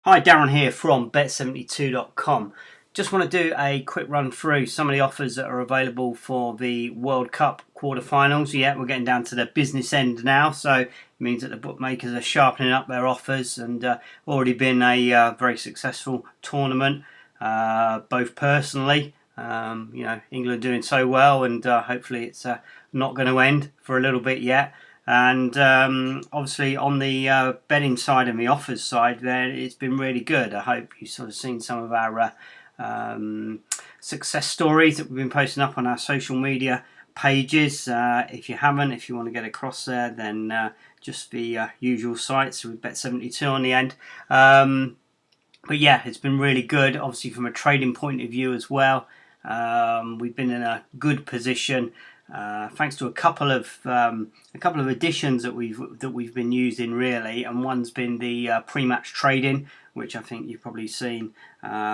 Hi, Darren here from Bet72.com. Just want to do a quick run through some of the offers that are available for the World Cup quarterfinals. Yeah, we're getting down to the business end now, so it means that the bookmakers are sharpening up their offers, and already been a very successful tournament, both personally. England doing so well, and hopefully it's not going to end for a little bit yet. And obviously on the betting side and the offers side there, it's been really good. I hope you've sort of seen some of our success stories that we've been posting up on our social media pages. If you haven't, if you want to get across there, then just the usual sites with Bet72 on the end. But yeah, it's been really good, obviously from a trading point of view as well. We've been in a good position. Thanks to a couple of additions that we've been using really, and one's been the pre-match trading, which I think you've probably seen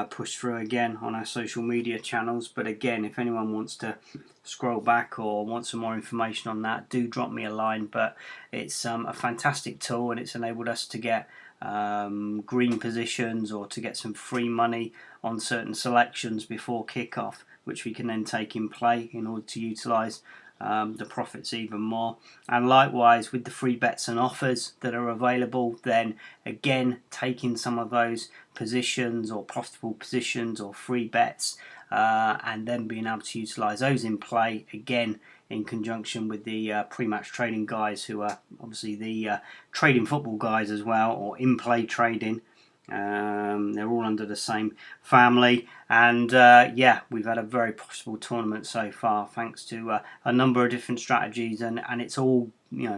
pushed through again on our social media channels. But again, if anyone wants to scroll back or want some more information on that, do drop me a line. But it's a fantastic tool, and it's enabled us to get green positions or to get some free money on certain selections before kick-off, which we can then take in play in order to utilise the profits even more. And likewise with the free bets and offers that are available, then again taking some of those positions or profitable positions or free bets and then being able to utilise those in play again in conjunction with the pre-match trading guys, who are obviously the trading football guys as well, or in-play trading. They're all under the same family, and yeah, we've had a very profitable tournament so far, thanks to a number of different strategies, and it's all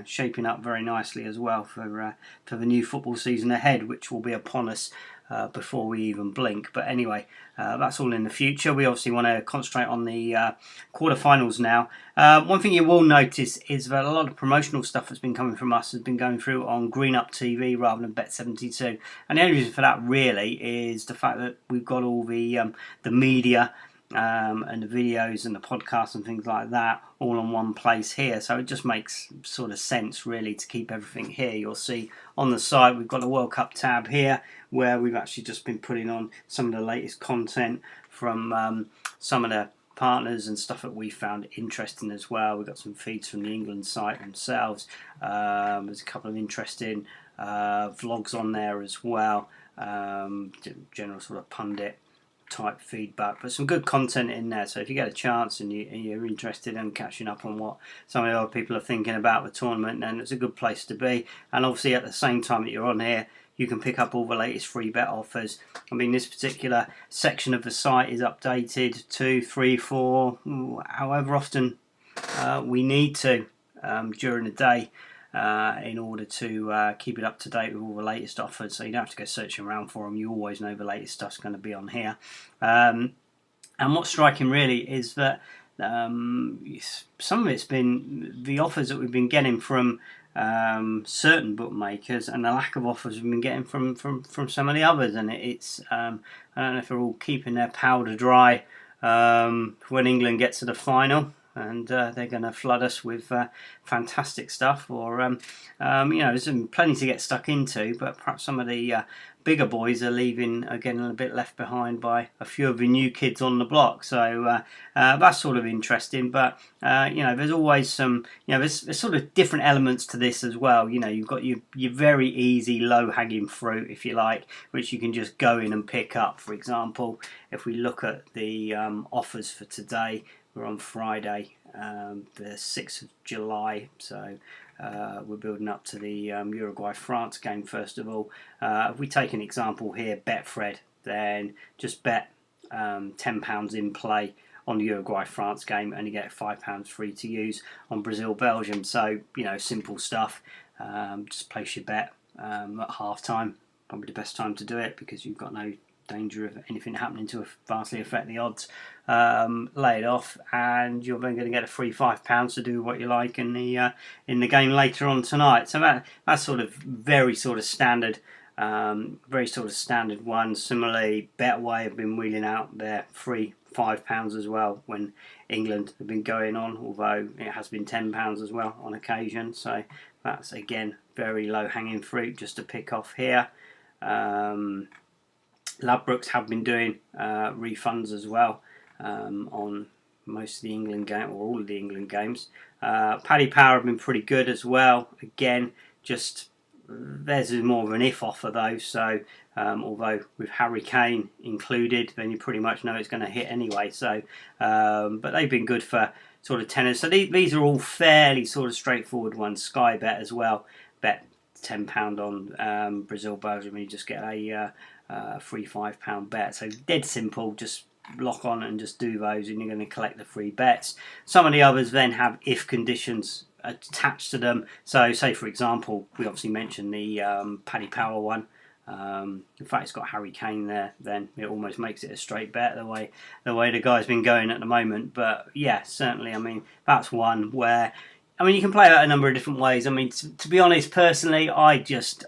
shaping up very nicely as well for the new football season ahead, which will be upon us before we even blink. But anyway, that's all in the future. We obviously want to concentrate on the quarterfinals now. One thing you will notice is that a lot of promotional stuff that's been coming from us has been going through on Green Up TV rather than Bet72, and the only reason for that really is the fact that we've got all the media and the videos and the podcasts and things like that all in one place here, so it just makes sort of sense really to keep everything here. You'll see on the site we've got a World Cup tab here where we've actually just been putting on some of the latest content from some of the partners and stuff that we found interesting as well. We've got some feeds from the England site themselves. There's a couple of interesting vlogs on there as well, general sort of pundit type feedback, but some good content in there. So if you get a chance and you're interested in catching up on what some of the other people are thinking about the tournament, then it's a good place to be. And obviously at the same time that you're on here, you can pick up all the latest free bet offers. I mean, this particular section of the site is updated 2, 3, 4, however often we need to during the day, in order to keep it up to date with all the latest offers. So you don't have to go searching around for them. You always know the latest stuff's going to be on here. And what's striking really is that some of it's been the offers that we've been getting from certain bookmakers, and the lack of offers we've been getting from some of the others. And it's I don't know if they're all keeping their powder dry when England gets to the final, and they're going to flood us with fantastic stuff, or there's plenty to get stuck into, but perhaps some of the bigger boys are getting a bit left behind by a few of the new kids on the block. So that's sort of interesting. But there's always some, there's sort of different elements to this as well. You've got your very easy low hanging fruit, if you like, which you can just go in and pick up. For example, if we look at the offers for today, we're on Friday, the 6th of July, so we're building up to the Uruguay-France game first of all. If we take an example here, Betfred, then just bet £10 in play on the Uruguay-France game, and you get £5 free to use on Brazil-Belgium. So, simple stuff. Just place your bet at half-time, probably the best time to do it, because you've got no danger of anything happening to vastly affect the odds. Lay it off, and you're then going to get a free £5 to do what you like in the game later on tonight. So that's sort of very sort of standard, one. Similarly, Betway have been wheeling out their free £5 as well when England have been going on, although it has been £10 as well on occasion. So that's again very low hanging fruit just to pick off here. Ladbrokes have been doing refunds as well on most of the England game, or all of the England games. Paddy Power have been pretty good as well. Again, just theirs is more of an if offer though. So although with Harry Kane included, then you pretty much know it's going to hit anyway. So, but they've been good for sort of tenors. So these are all fairly sort of straightforward ones. Sky Bet as well. Bet £10 on Brazil Belgium, and you just get a free £5 bet. So dead simple. Just lock on and just do those, and you're going to collect the free bets. Some of the others then have if conditions attached to them. So say for example, we obviously mentioned the Paddy Power one. In fact, it's got Harry Kane there. Then it almost makes it a straight bet the way the guy's been going at the moment. But yeah, certainly. I mean, that's one where, I mean, you can play that a number of different ways. I mean, to be honest, personally, I just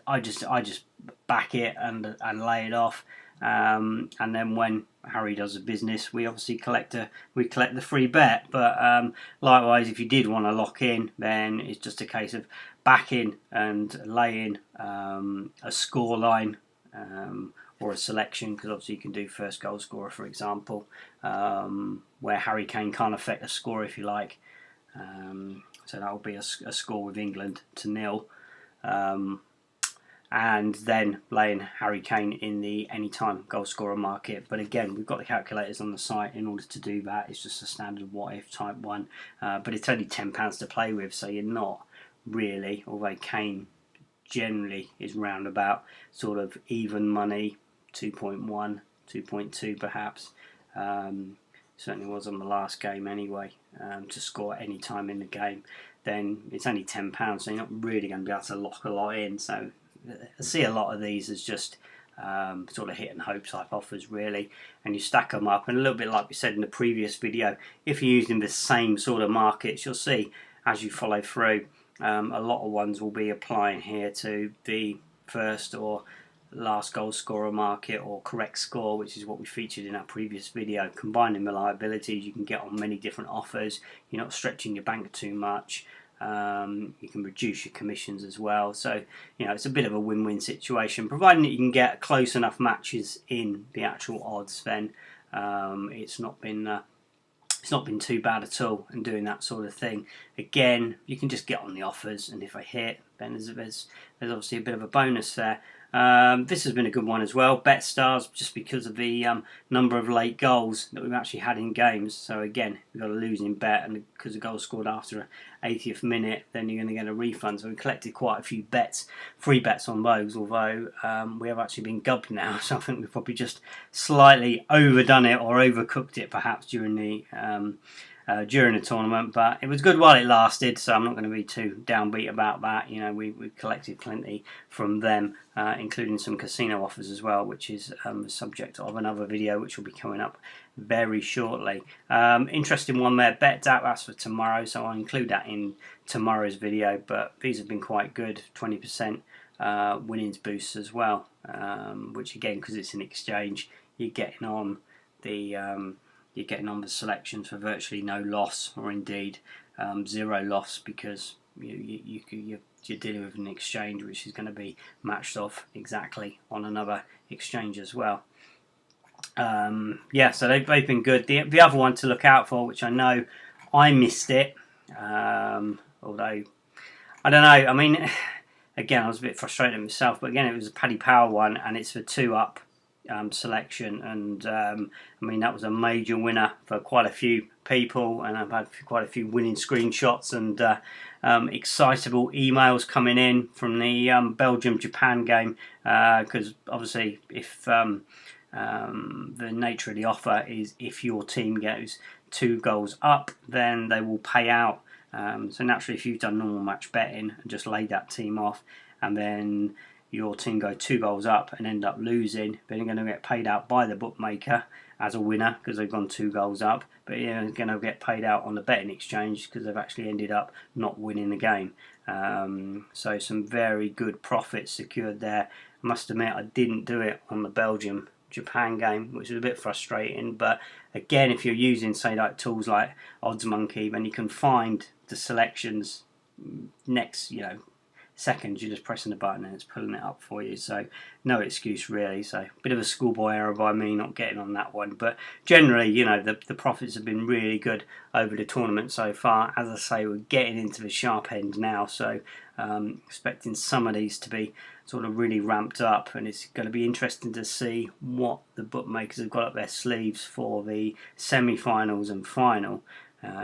back it and lay it off. And then when Harry does the business, we obviously collect the free bet. But likewise, if you did want to lock in, then it's just a case of backing and laying a score line or a selection, because obviously you can do first goal scorer, for example, where Harry Kane can't affect the score if you like. So that will be a score with England to 0. And then laying Harry Kane in the anytime goal scorer market. But again, we've got the calculators on the site in order to do that. It's just a standard what if type one. But it's only £10 to play with, so you're not really, although Kane generally is round about sort of even money, 2.1, 2.2 perhaps. Certainly was on the last game anyway, to score any time in the game. Then it's only £10, so you're not really going to be able to lock a lot in. So I see a lot of these as just sort of hit and hope type offers really, and you stack them up, and a little bit like we said in the previous video, if you're using the same sort of markets, you'll see as you follow through, a lot of ones will be applying here to the first or last goal scorer market or correct score, which is what we featured in our previous video. Combining the liabilities, you can get on many different offers. You're not stretching your bank too much. You can reduce your commissions as well, so it's a bit of a win-win situation, providing that you can get close enough matches in the actual odds. Then it's not been too bad at all in doing that sort of thing. Again, you can just get on the offers, and if they hit, then there's obviously a bit of a bonus there. This has been a good one as well, BetStars, just because of the number of late goals that we've actually had in games. So again, we've got a losing bet, and because the goal scored after 80th minute, then you're going to get a refund. So we collected quite a few bets, free bets on those, although we have actually been gubbed now. So I think we've probably just slightly overdone it or overcooked it perhaps during the tournament, but it was good while it lasted, so I'm not going to be too downbeat about that. We collected plenty from them, including some casino offers as well, which is the subject of another video which will be coming up very shortly. Interesting one there, BetDAP, that's for tomorrow, so I'll include that in tomorrow's video, but these have been quite good, 20% winnings boosts as well, which again, because it's an exchange, you're getting on the selections for virtually no loss, or indeed zero loss, because you're dealing with an exchange which is going to be matched off exactly on another exchange as well. So they've been good. The other one to look out for, which I know I missed it, although I don't know. I mean, again, I was a bit frustrated myself, but again, it was a Paddy Power one, and it's for 2-up. Selection, and I mean, that was a major winner for quite a few people, and I've had quite a few winning screenshots and excitable emails coming in from the Belgium-Japan game, because obviously if the nature of the offer is if your team goes 2 goals up, then they will pay out. So naturally, if you've done normal match betting and just laid that team off, and then your team go 2 goals up and end up losing, then you're going to get paid out by the bookmaker as a winner because they've gone 2 goals up, but you're going to get paid out on the betting exchange because they've actually ended up not winning the game. So some very good profits secured there. I must admit, I didn't do it on the Belgium-Japan game, which is a bit frustrating, but again, if you're using, say, like tools like Odds Monkey, then you can find the selections next, seconds. You're just pressing the button and it's pulling it up for you, so no excuse really. So bit of a schoolboy error by me not getting on that one, but generally, you know, the profits have been really good over the tournament so far. As I say, we're getting into the sharp end now, so expecting some of these to be sort of really ramped up, and it's going to be interesting to see what the bookmakers have got up their sleeves for the semi-finals and final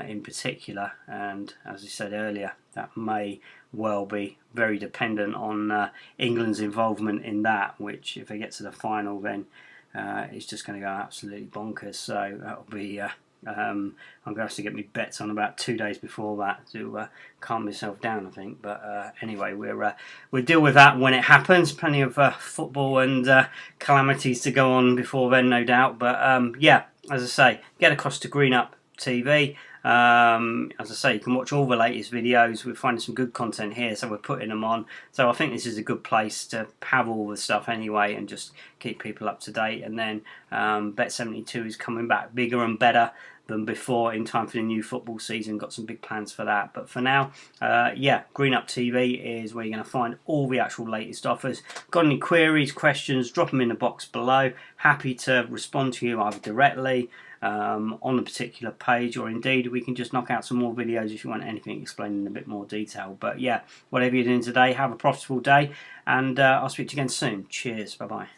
in particular. And as I said earlier, that may well be very dependent on England's involvement in that, which if they get to the final, then it's just going to go absolutely bonkers. So that'll be I'm going to have to get my bets on about 2 days before that to calm myself down, I think. But anyway, we'll deal with that when it happens. Plenty of football and calamities to go on before then, no doubt. But yeah, as I say, get across to Green Up TV. As I say, you can watch all the latest videos. We're finding some good content here, so we're putting them on. So I think this is a good place to have all the stuff anyway and just keep people up to date. And then Bet72 is coming back bigger and better than before in time for the new football season. Got some big plans for that. But for now, yeah, Green Up TV is where you're going to find all the actual latest offers. Got any queries, questions, drop them in the box below. Happy to respond to you either directly on a particular page, or indeed we can just knock out some more videos if you want anything explained in a bit more detail. But yeah, whatever you're doing today, have a profitable day, and I'll speak to you again soon. Cheers, bye bye.